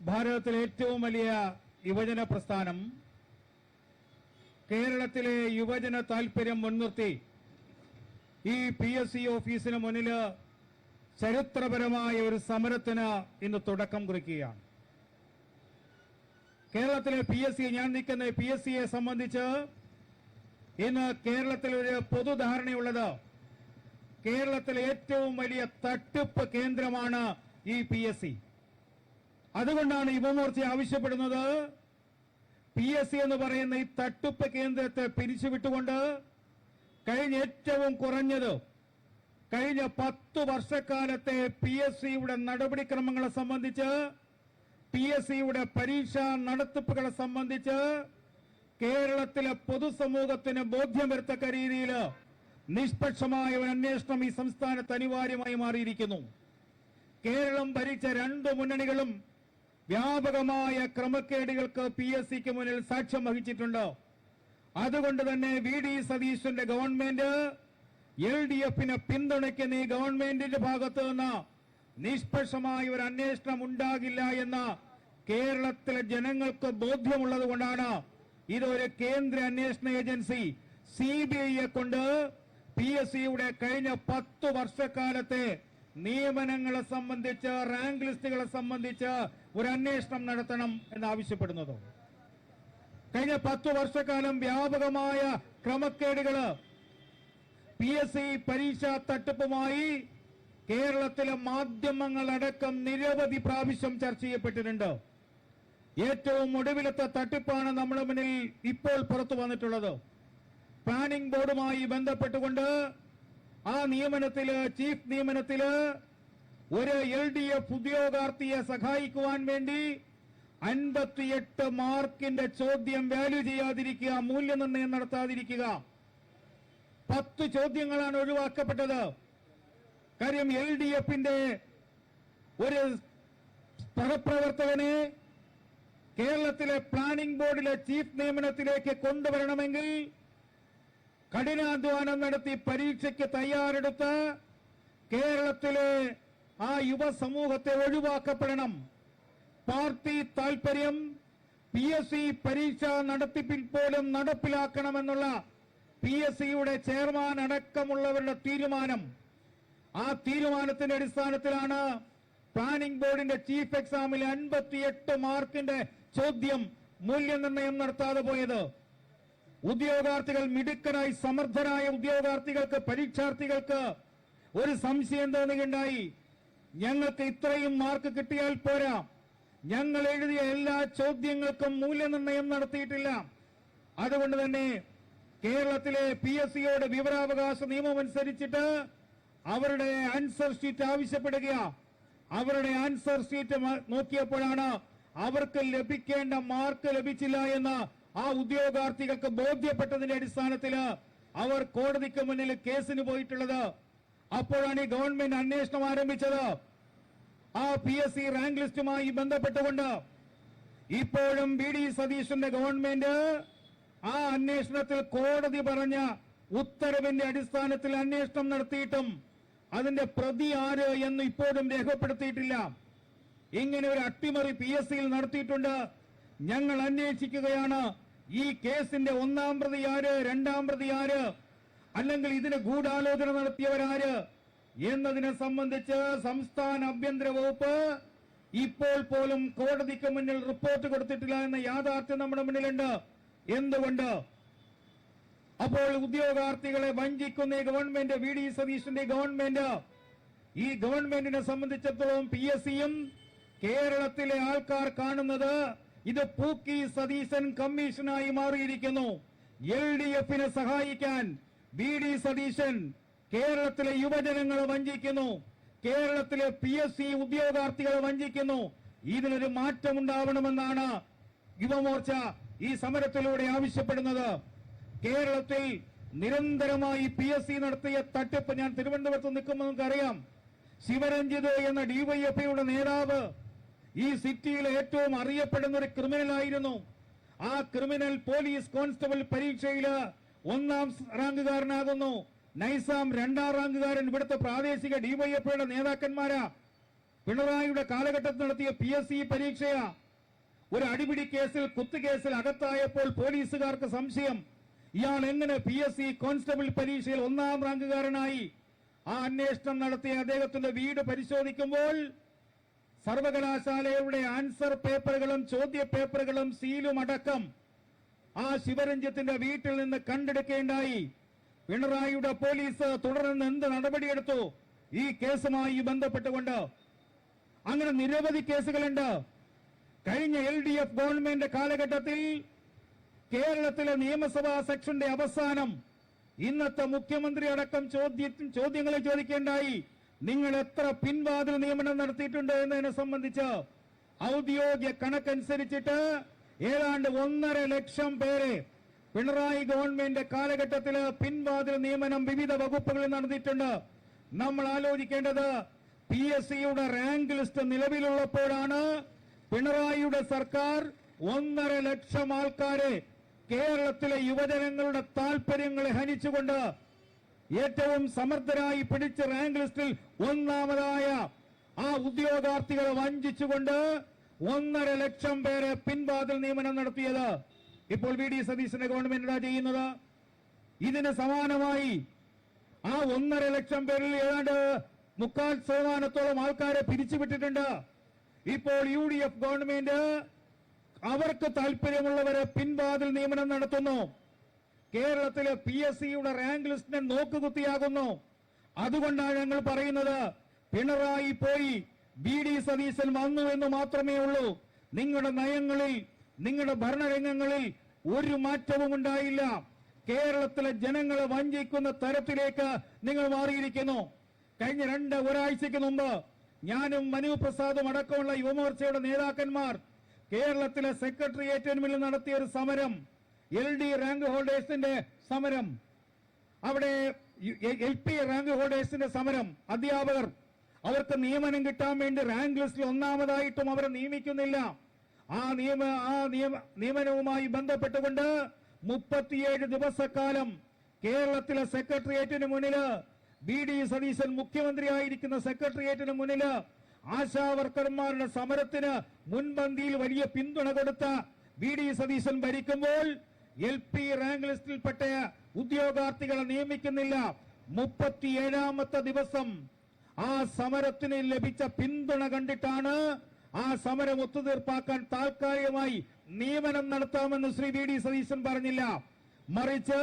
ഭാരതത്തിലെ ഏറ്റവും വലിയ യുവജന പ്രസ്ഥാനം കേരളത്തിലെ യുവജന താൽപര്യം മുൻനിർത്തി ഈ PSC ഓഫീസിന് മുന്നിൽ ചരിത്രപരമായ ഒരു സമരത്തിന് ഇന്ന് തുടക്കം കുറിക്കുകയാണ്. കേരളത്തിലെ ഞാൻ നിൽക്കുന്ന PSCയെ സംബന്ധിച്ച് ഇന്ന് കേരളത്തിൽ ഒരു പൊതുധാരണയുള്ളത് കേരളത്തിലെ ഏറ്റവും വലിയ തട്ടിപ്പ് കേന്ദ്രമാണ് ഈ PSC. അതുകൊണ്ടാണ് യുവമോർച്ച ആവശ്യപ്പെടുന്നത് PSC എന്ന് പറയുന്ന ഈ തട്ടിപ്പ് കേന്ദ്രത്തെ പിരിച്ചുവിട്ടുകൊണ്ട് കഴിഞ്ഞ ഏറ്റവും കുറഞ്ഞത് കഴിഞ്ഞ 10 വർഷക്കാലത്തെ PSCയുടെ നടപടിക്രമങ്ങളെ സംബന്ധിച്ച് PSCയുടെ പരീക്ഷാ നടത്തിപ്പുകളെ സംബന്ധിച്ച് കേരളത്തിലെ പൊതുസമൂഹത്തിന് ബോധ്യം വരുത്തക്ക രീതിയിൽ നിഷ്പക്ഷമായ ഒരു അന്വേഷണം ഈ സംസ്ഥാനത്ത് അനിവാര്യമായി മാറിയിരിക്കുന്നു. കേരളം ഭരിച്ച 2 മുന്നണികളും വ്യാപകമായ ക്രമക്കേടുകൾക്ക് PSCക്ക് മുന്നിൽ സാക്ഷ്യം വഹിച്ചിട്ടുണ്ട്. അതുകൊണ്ട് തന്നെ VD സതീശന്റെ ഗവൺമെന്റ് LDFിനെ പിന്തുണയ്ക്കുന്ന ഈ ഗവൺമെന്റിന്റെ ഭാഗത്തു നിന്ന് നിഷ്പക്ഷമായ ഒരു അന്വേഷണം ഉണ്ടാകില്ല എന്ന കേരളത്തിലെ ജനങ്ങൾക്ക് ബോധ്യമുള്ളത് കൊണ്ടാണ് ഇതൊരു കേന്ദ്ര അന്വേഷണ ഏജൻസി CBIയെ കൊണ്ട് PSCയുടെ കഴിഞ്ഞ 10 വർഷക്കാലത്തെ നിയമനങ്ങളെ സംബന്ധിച്ച് റാങ്ക് ലിസ്റ്റുകളെ സംബന്ധിച്ച് ഒരു അന്വേഷണം നടത്തണം എന്നാവശ്യപ്പെടുന്നത്. കഴിഞ്ഞ 10 വർഷക്കാലം വ്യാപകമായ ക്രമക്കേടുകള് PSC പരീക്ഷാ തട്ടിപ്പുമായി കേരളത്തിലെ മാധ്യമങ്ങളടക്കം നിരവധി പ്രാവശ്യം ചർച്ച ചെയ്യപ്പെട്ടിട്ടുണ്ട്. ഏറ്റവും ഒടുവിലത്തെ തട്ടിപ്പാണ് നമ്മുടെ മുന്നിൽ ഇപ്പോൾ പുറത്തു വന്നിട്ടുള്ളത്. പ്ലാനിംഗ് ബോർഡുമായി ബന്ധപ്പെട്ടുകൊണ്ട് ആ നിയമനത്തില് ചീഫ് നിയമനത്തില് ഒരു LDF ഉദ്യോഗാർത്ഥിയെ സഹായിക്കുവാൻ വേണ്ടി 58 മാർക്കിന്റെ ചോദ്യം വാല്യൂ ചെയ്യാതിരിക്കുക, മൂല്യനിർണ്ണയം നടത്താതിരിക്കുക. 10 ചോദ്യങ്ങളാണ് ഒഴിവാക്കപ്പെട്ടത്. കാര്യം LDFന്റെ ഒരു സഹപ്രവർത്തകനെ കേരളത്തിലെ പ്ലാനിംഗ് ബോർഡിലെ ചീഫ് നിയമനത്തിലേക്ക് കൊണ്ടുവരണമെങ്കിൽ കഠിനാധ്വാനം നടത്തി പരീക്ഷയ്ക്ക് തയ്യാറെടുത്ത് കേരളത്തിലെ ആ യുവസമൂഹത്തെ ഒഴിവാക്കപ്പെടണം. പാർട്ടി താൽപര്യം PSC പരീക്ഷാ നടത്തിപ്പിൽ പോലും നടപ്പിലാക്കണമെന്നുള്ള PSCയുടെ ചെയർമാൻ അടക്കമുള്ളവരുടെ തീരുമാനം. ആ തീരുമാനത്തിന്റെ അടിസ്ഥാനത്തിലാണ് പ്ലാനിംഗ് ബോർഡിന്റെ ചീഫ് എക്സാമിൽ 58 മാർക്കിന്റെ ചോദ്യം മൂല്യനിർണ്ണയം നടത്താതെ പോയത്. ഉദ്യോഗാർത്ഥികൾ മിടുക്കരായി സമർത്ഥരായ ഉദ്യോഗാർത്ഥികൾക്ക് പരീക്ഷാർത്ഥികൾക്ക് ഒരു സംശയം തോന്നുകയുണ്ടായി. ഞങ്ങൾക്ക് ഇത്രയും മാർക്ക് കിട്ടിയാൽ പോരാ, ഞങ്ങൾ എഴുതിയ എല്ലാ ചോദ്യങ്ങൾക്കും മൂല്യനിർണ്ണയം നടത്തിയിട്ടില്ല. അതുകൊണ്ട് തന്നെ കേരളത്തിലെ PSCയോട് വിവരാവകാശ നിയമം അനുസരിച്ചിട്ട് അവരുടെ ആൻസർ ഷീറ്റ് ആവശ്യപ്പെടുക. അവരുടെ ആൻസർ ഷീറ്റ് നോക്കിയപ്പോഴാണ് അവർക്ക് ലഭിക്കേണ്ട മാർക്ക് ലഭിച്ചില്ല എന്ന് ആ ഉദ്യോഗാർത്ഥികൾക്ക് ബോധ്യപ്പെട്ടതിന്റെ അടിസ്ഥാനത്തിൽ അവർ കോടതിക്ക് മുന്നിൽ കേസിന് പോയിട്ടുള്ളത്. അപ്പോഴാണ് ഈ ഗവൺമെന്റ് അന്വേഷണം ആരംഭിച്ചത്. ആ PSC റാങ്ക് ലിസ്റ്റുമായി ബന്ധപ്പെട്ടുകൊണ്ട് ഇപ്പോഴും VD സതീശന്റെ ഗവൺമെന്റ് ആ അന്വേഷണത്തിൽ കോടതി പറഞ്ഞ ഉത്തരവിന്റെ അടിസ്ഥാനത്തിൽ അന്വേഷണം നടത്തിയിട്ടും അതിന്റെ പ്രതി ആര് എന്ന് ഇപ്പോഴും രേഖപ്പെടുത്തിയിട്ടില്ല. ഇങ്ങനെ ഒരു അട്ടിമറി PSCയിൽ നടത്തിയിട്ടുണ്ട്. ഞങ്ങൾ അന്വേഷിക്കുകയാണ് ഈ കേസിന്റെ 1-ാം പ്രതി ആര്, 2-ാം പ്രതി ആര്, അല്ലെങ്കിൽ ഇതിന് ഗൂഢാലോചന നടത്തിയവരാര് എന്നതിനെ സംബന്ധിച്ച് സംസ്ഥാന ആഭ്യന്തര വകുപ്പ് ഇപ്പോൾ പോലും കോടതിക്ക് മുന്നിൽ റിപ്പോർട്ട് കൊടുത്തിട്ടില്ല എന്ന യാഥാർത്ഥ്യം നമ്മുടെ മുന്നിലുണ്ട്. എന്തുകൊണ്ട്? അപ്പോൾ ഉദ്യോഗാർത്ഥികളെ വഞ്ചിക്കുന്ന ഈ ഗവൺമെന്റ്, VD സതീശന്റെ ഗവൺമെന്റ്, ഈ ഗവൺമെന്റിനെ സംബന്ധിച്ചിടത്തോളം PSCയും കേരളത്തിലെ ആൾക്കാർ കാണുന്നത് ഇത് പൂക്കി സതീശൻ കമ്മീഷനായി മാറിയിരിക്കുന്നു. LDFിനെ സഹായിക്കാൻ VD സതീശൻ കേരളത്തിലെ യുവജനങ്ങളെ വഞ്ചിക്കുന്നു, കേരളത്തിലെ PSC ഉദ്യോഗാർത്ഥികളെ വഞ്ചിക്കുന്നു. ഇതിനൊരു മാറ്റമുണ്ടാവണമെന്നാണ് യുവമോർച്ച ഈ സമരത്തിലൂടെ ആവശ്യപ്പെടുന്നത്. കേരളത്തിൽ നിരന്തരമായി PSC നടത്തിയ തട്ടിപ്പ്, ഞാൻ തിരുവനന്തപുരത്ത് നിൽക്കുമ്പോൾ നമുക്കറിയാം, ശിവരഞ്ജിത് എന്ന DYFയുടെ നേതാവ് ഈ സിറ്റിയിലെ ഏറ്റവും അറിയപ്പെടുന്ന ഒരു ക്രിമിനലായിരുന്നു. ആ ക്രിമിനൽ പോലീസ് കോൺസ്റ്റബിൾ പരീക്ഷയിൽ 1-ാം റാങ്കുകാരനാകുന്നു. നൈസാം 2-ാം റാങ്കുകാരൻ. ഇവിടുത്തെ പ്രാദേശിക DYFയുടെ നേതാക്കന്മാരാ. പിണറായിയുടെ കാലഘട്ടത്തിൽ നടത്തിയ PSC പരീക്ഷയാ. ഒരു അടിപിടി കേസിൽ കുത്തുകേസിൽ അകത്തായപ്പോൾ പോലീസുകാർക്ക് സംശയം, ഇയാൾ എങ്ങനെ PSC കോൺസ്റ്റബിൾ പരീക്ഷയിൽ 1ാം റാങ്കുകാരനായി? ആ അന്വേഷണം നടത്തിയ അദ്ദേഹത്തിന്റെ വീട് പരിശോധിക്കുമ്പോൾ സർവകലാശാലയുടെ ആൻസർ പേപ്പറുകളും ചോദ്യ പേപ്പറുകളും സീലും അടക്കം ആ ശിവരഞ്ജിത്തിന്റെ വീട്ടിൽ നിന്ന് കണ്ടെടുക്കേണ്ടായി. പിണറായിയുടെ പോലീസ് തുടർന്ന് എന്ത് നടപടിയെടുത്തു ഈ കേസുമായി ബന്ധപ്പെട്ടുകൊണ്ട്? അങ്ങനെ നിരവധി കേസുകളുണ്ട്. കഴിഞ്ഞ LDF ഗവൺമെന്റ് കാലഘട്ടത്തിൽ കേരളത്തിലെ നിയമസഭാ സെക്ഷന്റെ അവസാനം ഇന്നത്തെ മുഖ്യമന്ത്രി അടക്കം ചോദ്യങ്ങൾ ചോദിക്കേണ്ടായി. നിങ്ങൾ എത്ര പിൻവാതിൽ നിയമനം നടത്തിയിട്ടുണ്ട് എന്നതിനെ സംബന്ധിച്ച് ഔദ്യോഗിക കണക്കനുസരിച്ചിട്ട് ഏതാണ്ട് 1.5 ലക്ഷം പേരെ പിണറായി ഗവൺമെന്റ് കാലഘട്ടത്തിൽ പിൻവാതിൽ നിയമനം വിവിധ വകുപ്പുകളിൽ നടന്നിട്ടുണ്ട്. നമ്മൾ ആലോചിക്കേണ്ടത് PSCയുടെ റാങ്ക് ലിസ്റ്റ് നിലവിലുള്ളപ്പോഴാണ് പിണറായിയുടെ സർക്കാർ 1.5 ലക്ഷം ആൾക്കാരെ കേരളത്തിലെ യുവജനങ്ങളുടെ താൽപര്യങ്ങളെ ഹനിച്ചുകൊണ്ട് ഏറ്റവും സമർത്ഥരായി പിടിച്ച റാങ്ക് ലിസ്റ്റിൽ ഒന്നാമതായ ആ ഉദ്യോഗാർത്ഥികളെ വഞ്ചിച്ചുകൊണ്ട് 1.5 ലക്ഷം പേരെ പിൻവാതിൽ നിയമനം നടത്തിയത് ഇപ്പോൾ VD സതീശന്റെ ഗവൺമെന്റ് ചെയ്യുന്നത്. ഇതിന് സമാനമായി ആ 1.5 ലക്ഷം പേരിൽ ഏതാണ്ട് 3/4% ആൾക്കാരെ പിരിച്ചുവിട്ടിട്ടുണ്ട്. ഇപ്പോൾ UDF ഗവൺമെന്റ് അവർക്ക് താല്പര്യമുള്ളവരെ പിൻവാതിൽ നിയമനം നടത്തുന്നു. കേരളത്തിലെ PSCയുടെ റാങ്ക് ലിസ്റ്റിനെ നോക്കുകുത്തിയാകുന്നു. അതുകൊണ്ടാണ് ഞങ്ങൾ പറയുന്നത്, പിണറായി പോയി, VD സതീശൻ വന്നു എന്ന് മാത്രമേ ഉള്ളൂ. നിങ്ങളുടെ നയങ്ങളിൽ, നിങ്ങളുടെ ഭരണരംഗങ്ങളിൽ ഒരു മാറ്റവും ഉണ്ടായില്ല. കേരളത്തിലെ ജനങ്ങളെ വഞ്ചിക്കുന്ന തരത്തിലേക്ക് നിങ്ങൾ മാറിയിരിക്കുന്നു. കഴിഞ്ഞ ഒരാഴ്ചയ്ക്ക് മുമ്പ് ഞാനും മനു പ്രസാദും അടക്കമുള്ള യുവമോർച്ചയുടെ നേതാക്കന്മാർ കേരളത്തിലെ സെക്രട്ടേറിയറ്റിന് മുന്നിൽ നടത്തിയ ഒരു സമരം, LD റാങ്ക് ഹോൾഡേഴ്സിന്റെ സമരം, അവിടെ LP റാങ്ക് ഹോൾഡേഴ്സിന്റെ സമരം, അധ്യാപകർ അവർക്ക് നിയമനം കിട്ടാൻ വേണ്ടി റാങ്ക് ലിസ്റ്റിൽ ഒന്നാമതായിട്ടും അവരെ നിയമിക്കുന്നില്ല. ആ നിയമനവുമായി ബന്ധപ്പെട്ടുകൊണ്ട് 37 ദിവസക്കാലം കേരളത്തിലെ സെക്രട്ടേറിയറ്റിന് മുന്നില്, VD സതീശൻ മുഖ്യമന്ത്രിയായിരിക്കുന്ന സെക്രട്ടേറിയറ്റിന് മുന്നില് ആശാവർക്കർമാരുടെ സമരത്തിന് മുൻപന്തിയിൽ വലിയ പിന്തുണ കൊടുത്ത VD സതീശൻ ഭരിക്കുമ്പോൾ LP റാങ്ക് ലിസ്റ്റിൽപ്പെട്ട ഉദ്യോഗാർത്ഥികളെ നിയമിക്കുന്നില്ല. 37ാമത്തെ ദിവസം ആ സമരത്തിന് ലഭിച്ച പിന്തുണ കണ്ടിട്ടാണ് ആ സമരം ഒത്തുതീർപ്പാക്കാൻ താൽക്കാലികമായി നിയമനം നടത്താമെന്ന് ശ്രീ VD സതീശൻ പറഞ്ഞില്ല. മറിച്ച്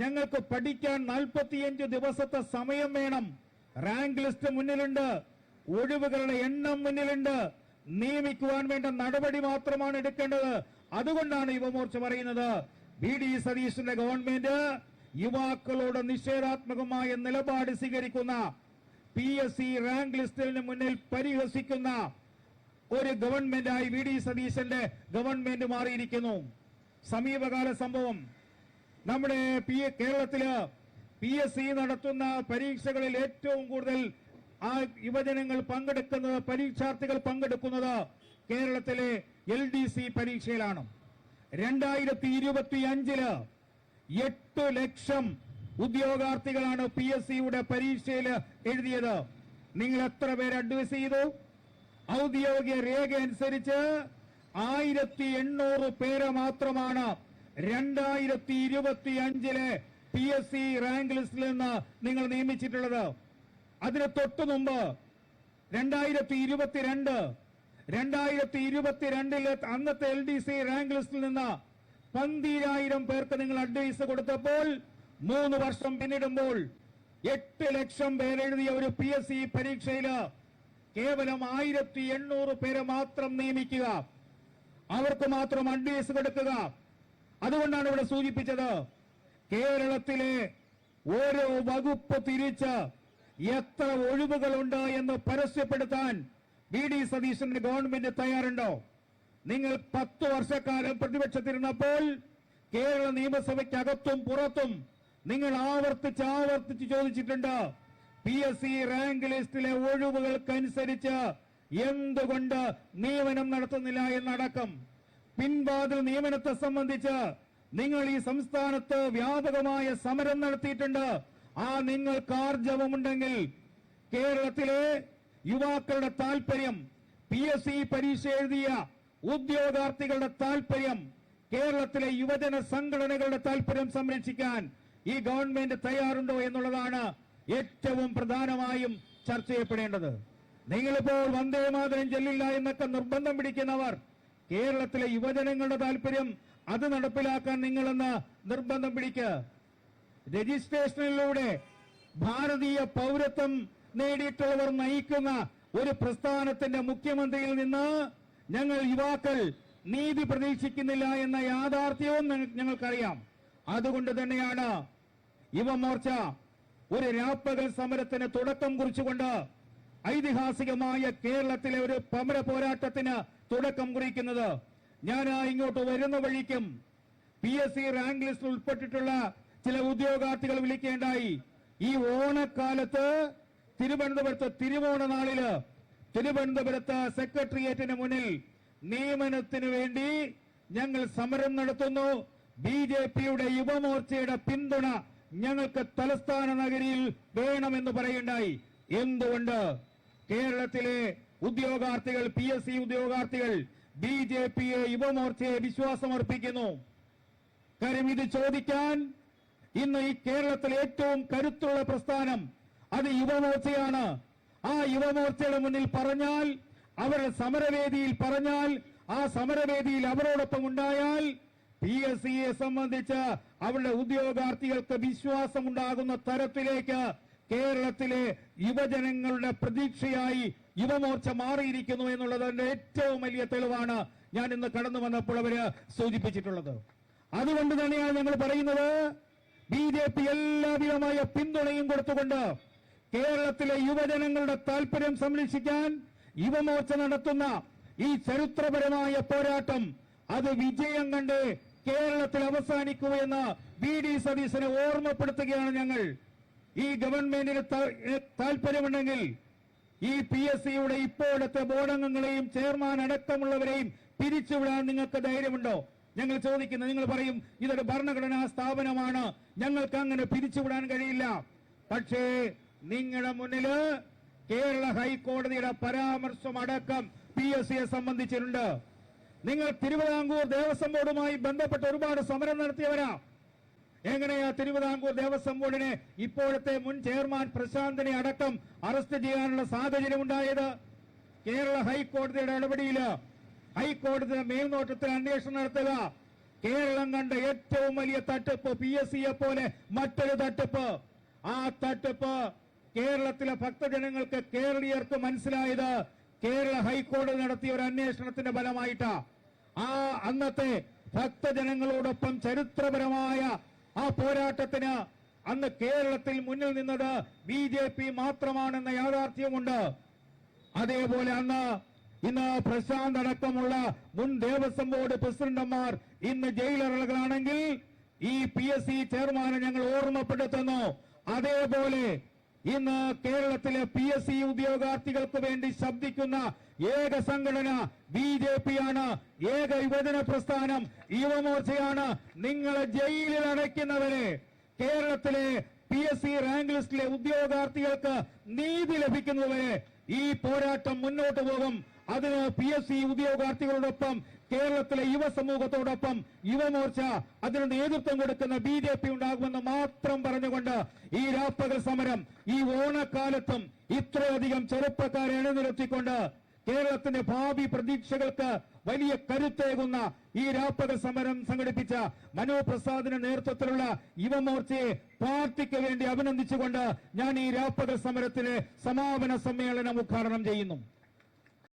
ഞങ്ങൾക്ക് പഠിക്കാൻ 45 ദിവസത്തെ സമയം വേണം, റാങ്ക് ലിസ്റ്റ് മുന്നിലുണ്ട്, ഒഴിവുകളുടെ എണ്ണം മുന്നിലുണ്ട്, നിയമിക്കുവാൻ വേണ്ട നടപടി മാത്രമാണ് എടുക്കേണ്ടത്. അതുകൊണ്ടാണ് യുവമോർച്ച പറയുന്നത്, VD സതീശന്റെ ഗവൺമെന്റ് യുവാക്കളോട് നിഷേധാത്മകമായ നിലപാട് സ്വീകരിക്കുന്ന, PSC റാങ്ക് ലിസ്റ്റിന് മുന്നിൽ പരിഹസിക്കുന്ന ഒരു ഗവൺമെന്റായി VD സതീശന്റെ ഗവൺമെന്റ് മാറിയിരിക്കുന്നു. സമീപകാല സംഭവം, നമ്മുടെ കേരളത്തില് PSC നടത്തുന്ന പരീക്ഷകളിൽ ഏറ്റവും കൂടുതൽ ആ യുവജനങ്ങൾ പങ്കെടുക്കുന്നത്, പരീക്ഷാർത്ഥികൾ പങ്കെടുക്കുന്നത് കേരളത്തിലെ LDC പരീക്ഷയിലാണ്. 2025 8 ലക്ഷം ഉദ്യോഗാർത്ഥികളാണ് PSCയുടെ പരീക്ഷയിൽ എഴുതിയത്. നിങ്ങൾ എത്ര പേര് അഡ്വൈസ് ചെയ്തു? ഔദ്യോഗിക രേഖ അനുസരിച്ച് 1800 പേരെ മാത്രമാണ് 2025 PSC റാങ്ക് ലിസ്റ്റിൽ നിന്ന് നിങ്ങൾ നിയമിച്ചിട്ടുള്ളത്. അതിന് തൊട്ടു മുമ്പ് 2022 അന്നത്തെ LDC റാങ്ക് ലിസ്റ്റിൽ നിന്ന് 12,000 പേർക്ക് നിങ്ങൾ അഡ്വൈസ് കൊടുത്തപ്പോൾ 3 വർഷം പിന്നിടുമ്പോൾ 8 ലക്ഷം പേരെഴുതിയ ഒരു PSC പരീക്ഷയില് കേവലം 1800 പേരെ മാത്രം നിയമിക്കുക, അവർക്ക് മാത്രം അഡ്വൈസ് കൊടുക്കുക. അതുകൊണ്ടാണ് ഇവിടെ സൂചിപ്പിച്ചത്, കേരളത്തിലെ ഓരോ വകുപ്പ് തിരിച്ച് എത്ര ഒഴിവുകളുണ്ട് എന്ന് പരസ്യപ്പെടുത്താൻ VD സതീശന്റെ ഗവൺമെന്റ് തയ്യാറുണ്ടോ? നിങ്ങൾ 10 വർഷക്കാലം പ്രതിപക്ഷത്തിരുന്നപ്പോൾ കേരള നിയമസഭയ്ക്കകത്തും പുറത്തും നിങ്ങൾ ആവർത്തിച്ച് ചോദിച്ചിട്ടുണ്ട്, PSC റാങ്ക് ലിസ്റ്റിലെ ഒഴിവുകൾക്കനുസരിച്ച് എന്തുകൊണ്ട് നിയമനം നടത്തുന്നില്ല എന്നടക്കം. പിൻവാതിൽ നിയമനത്തെ സംബന്ധിച്ച് നിങ്ങൾ ഈ സംസ്ഥാനത്ത് വ്യാപകമായ സമരം നടത്തിയിട്ടുണ്ട്. ആ നിങ്ങൾക്ക് ആർജവമുണ്ടെങ്കിൽ കേരളത്തിലെ യുവാക്കളുടെ താൽപര്യം, PSC പരീക്ഷ എഴുതിയ ഉദ്യോഗാർത്ഥികളുടെ താൽപര്യം, കേരളത്തിലെ യുവജന സംഘടനകളുടെ താൽപര്യം സംരക്ഷിക്കാൻ ഈ ഗവൺമെന്റ് തയ്യാറുണ്ടോ എന്നുള്ളതാണ് ഏറ്റവും പ്രധാനമായും ചർച്ച ചെയ്യപ്പെടേണ്ടത്. നിങ്ങളിപ്പോൾ വന്ദേ മാതരം ചൊല്ലില്ല എന്നൊക്കെ നിർബന്ധം പിടിക്കുന്നവർ, കേരളത്തിലെ യുവജനങ്ങളുടെ താൽപര്യം അത് നടപ്പിലാക്കാൻ നിങ്ങളെന്ന് നിർബന്ധം പിടിക്കുക. രജിസ്ട്രേഷനിലൂടെ ഭാരതീയ പൗരത്വം നേടിയിട്ടുള്ളവർ നയിക്കുന്ന ഒരു പ്രസ്ഥാനത്തിന്റെ മുഖ്യമന്ത്രിയിൽ നിന്ന് ഞങ്ങൾ യുവാക്കൾ നീതി പ്രതീക്ഷിക്കുന്നില്ല എന്ന യാഥാർത്ഥ്യവും ഞങ്ങൾക്കറിയാം. അതുകൊണ്ട് തന്നെയാണ് യുവമോർച്ച ഒരു രാപ്പകൽ സമരത്തിന് തുടക്കം കുറിച്ചുകൊണ്ട് ഐതിഹാസികമായ കേരളത്തിലെ ഒരു സമര പോരാട്ടത്തിന് തുടക്കം കുറിക്കുന്നത്. ഞാൻ ഇങ്ങോട്ട് വരുന്ന വഴിക്കും PSC റാങ്ക് ലിസ്റ്റിൽ ഉൾപ്പെട്ടിട്ടുള്ള ചില ഉദ്യോഗാർത്ഥികൾ വിളിക്കേണ്ടായി. ഈ ഓണക്കാലത്ത് തിരുവനന്തപുരത്ത് തിരുവോണ നാളില് തിരുവനന്തപുരത്ത് സെക്രട്ടേറിയറ്റിന് മുന്നിൽ നിയമനത്തിന് വേണ്ടി ഞങ്ങൾ സമരം നടത്തുന്നു. BJPയുടെ യുവമോർച്ചയുടെ പിന്തുണ ഞങ്ങൾക്ക് തലസ്ഥാന നഗരിയിൽ വേണമെന്ന് പറയുണ്ടായി. എന്തുകൊണ്ട്? കേരളത്തിലെ ഉദ്യോഗാർത്ഥികൾ, PSC ഉദ്യോഗാർത്ഥികൾ BJPയെ യുവമോർച്ചയെ വിശ്വാസമർപ്പിക്കുന്നു. കാര്യം ഇത് ചോദിക്കാൻ ഇന്ന് ഈ കേരളത്തിലെ ഏറ്റവും കരുത്തുള്ള പ്രസ്ഥാനം അത് യുവമോർച്ചയാണ്. ആ യുവമോർച്ചയുടെ മുന്നിൽ പറഞ്ഞാൽ, അവരുടെ സമരവേദിയിൽ പറഞ്ഞാൽ, ആ സമരവേദിയിൽ അവരോടൊപ്പം ഉണ്ടായാൽ PSCയെ സംബന്ധിച്ച് അവരുടെ ഉദ്യോഗാർത്ഥികൾക്ക് വിശ്വാസമുണ്ടാകുന്ന തരത്തിലേക്ക് കേരളത്തിലെ യുവജനങ്ങളുടെ പ്രതീക്ഷയായി യുവമോർച്ച മാറിയിരിക്കുന്നു എന്നുള്ളതിന്റെ ഏറ്റവും വലിയ തെളിവാണ് ഞാൻ ഇന്ന് കടന്നു വന്നപ്പോൾ അവര് സൂചിപ്പിച്ചിട്ടുള്ളത്. അതുകൊണ്ട് തന്നെയാണ് ഞങ്ങൾ പറയുന്നത്, BJP എല്ലാവിധമായ പിന്തുണയും കൊടുത്തുകൊണ്ട് കേരളത്തിലെ യുവജനങ്ങളുടെ താൽപര്യം സംരക്ഷിക്കാൻ യുവമോർച്ച നടത്തുന്ന ഈ ചരിത്രപരമായ പോരാട്ടം അത് വിജയം കണ്ട് കേരളത്തിൽ അവസാനിക്കുകയെന്ന് VD സതീശനെ ഓർമ്മപ്പെടുത്തുകയാണ് ഞങ്ങൾ. ഈ ഗവൺമെന്റിന് താൽപര്യമുണ്ടെങ്കിൽ ഈ PSCയുടെ ഇപ്പോഴത്തെ ബോർഡംഗങ്ങളെയും ചെയർമാൻ അടക്കമുള്ളവരെയും പിരിച്ചുവിടാൻ നിങ്ങൾക്ക് ധൈര്യമുണ്ടോ? ഞങ്ങൾ ചോദിക്കുന്നത്. നിങ്ങൾ പറയും ഇതൊരു ഭരണഘടനാ സ്ഥാപനമാണ്, ഞങ്ങൾക്ക് അങ്ങനെ പിരിച്ചുവിടാൻ കഴിയില്ല. പക്ഷേ നിങ്ങളുടെ മുന്നില് കേരള ഹൈക്കോടതിയുടെ പരാമർശം അടക്കം PSCയെ സംബന്ധിച്ചിട്ടുണ്ട്. നിങ്ങൾ തിരുവിതാംകൂർ ദേവസ്വം ബോർഡുമായി ബന്ധപ്പെട്ട് ഒരുപാട് സമരം നടത്തിയവരാ. എങ്ങനെയാ തിരുവിതാംകൂർ ദേവസ്വം ബോർഡിനെ ഇപ്പോഴത്തെ മുൻ ചെയർമാൻ പ്രശാന്തിനെ അടക്കം അറസ്റ്റ് ചെയ്യാനുള്ള സാഹചര്യം ഉണ്ടായത്? കേരള ഹൈക്കോടതിയുടെ ഇടപെടിയില് ഹൈക്കോടതിയുടെ മേൽനോട്ടത്തിൽ അന്വേഷണം നടത്തുക. കേരളം കണ്ട ഏറ്റവും വലിയ തട്ടിപ്പ് PSCയെ പോലെ മറ്റൊരു തട്ടിപ്പ്. ആ തട്ടിപ്പ് കേരളത്തിലെ ഭക്തജനങ്ങൾക്ക്, കേരളീയർക്ക് മനസ്സിലായത് കേരള ഹൈക്കോടതി നടത്തിയ ഒരു അന്വേഷണത്തിന്റെ ഫലമായിട്ടാ. ആ അന്നത്തെ ഭക്തജനങ്ങളോടൊപ്പം ചരിത്രപരമായ ആ പോരാട്ടത്തിന് അന്ന് കേരളത്തിൽ മുന്നിൽ നിന്നത് BJP മാത്രമാണെന്ന യാഥാർത്ഥ്യമുണ്ട്. അതേപോലെ ഇന്ന് പ്രശാന്ത് അടക്കമുള്ള മുൻ ദേവസ്വം ബോർഡ് പ്രസിഡന്റുമാർ ഇന്ന് ജയിലറകളാണെങ്കിൽ ഈ PSC ചെയർമാനെ ഞങ്ങൾ ഓർമ്മപ്പെടുത്തുന്നു. അതേപോലെ ഇന്ന് കേരളത്തിലെ PSC ഉദ്യോഗാർത്ഥികൾക്ക് വേണ്ടി ശബ്ദിക്കുന്ന ഏക സംഘടന BJPയാണ്. ഏക യുവജന പ്രസ്ഥാനം യുവമോർച്ചയാണ്. നിങ്ങളെ ജയിലിൽ അടയ്ക്കുന്നവരെ, കേരളത്തിലെ PSC റാങ്ക് ലിസ്റ്റിലെ ഉദ്യോഗാർത്ഥികൾക്ക് നീതി ലഭിക്കുന്നവരെ ഈ പോരാട്ടം മുന്നോട്ട് പോകും. അതിന് PSC ഉദ്യോഗാർത്ഥികളോടൊപ്പം കേരളത്തിലെ യുവസമൂഹത്തോടൊപ്പം യുവമോർച്ച അതിന് നേതൃത്വം കൊടുക്കുന്ന BJP ഉണ്ടാകുമെന്ന് മാത്രം പറഞ്ഞുകൊണ്ട് ഈ രാപ്പകൽ സമരം ഈ ഓണക്കാലത്തും ഇത്രയധികം ചെറുപ്പക്കാരെ അണിനിരത്തിക്കൊണ്ട് കേരളത്തിന്റെ ഭാവി പ്രതീക്ഷകൾക്ക് വലിയ കരുത്തേകുന്ന ഈ രാപ്പകൽ സമരം സംഘടിപ്പിച്ച മനോ പ്രസാദിന്റെ നേതൃത്വത്തിലുള്ള യുവമോർച്ചയെ പാർട്ടിക്ക് വേണ്ടി അഭിനന്ദിച്ചുകൊണ്ട് ഞാൻ ഈ രാപ്പകൽ സമരത്തിലെ സമാപന സമ്മേളനം ഉദ്ഘാടനം ചെയ്യുന്നു.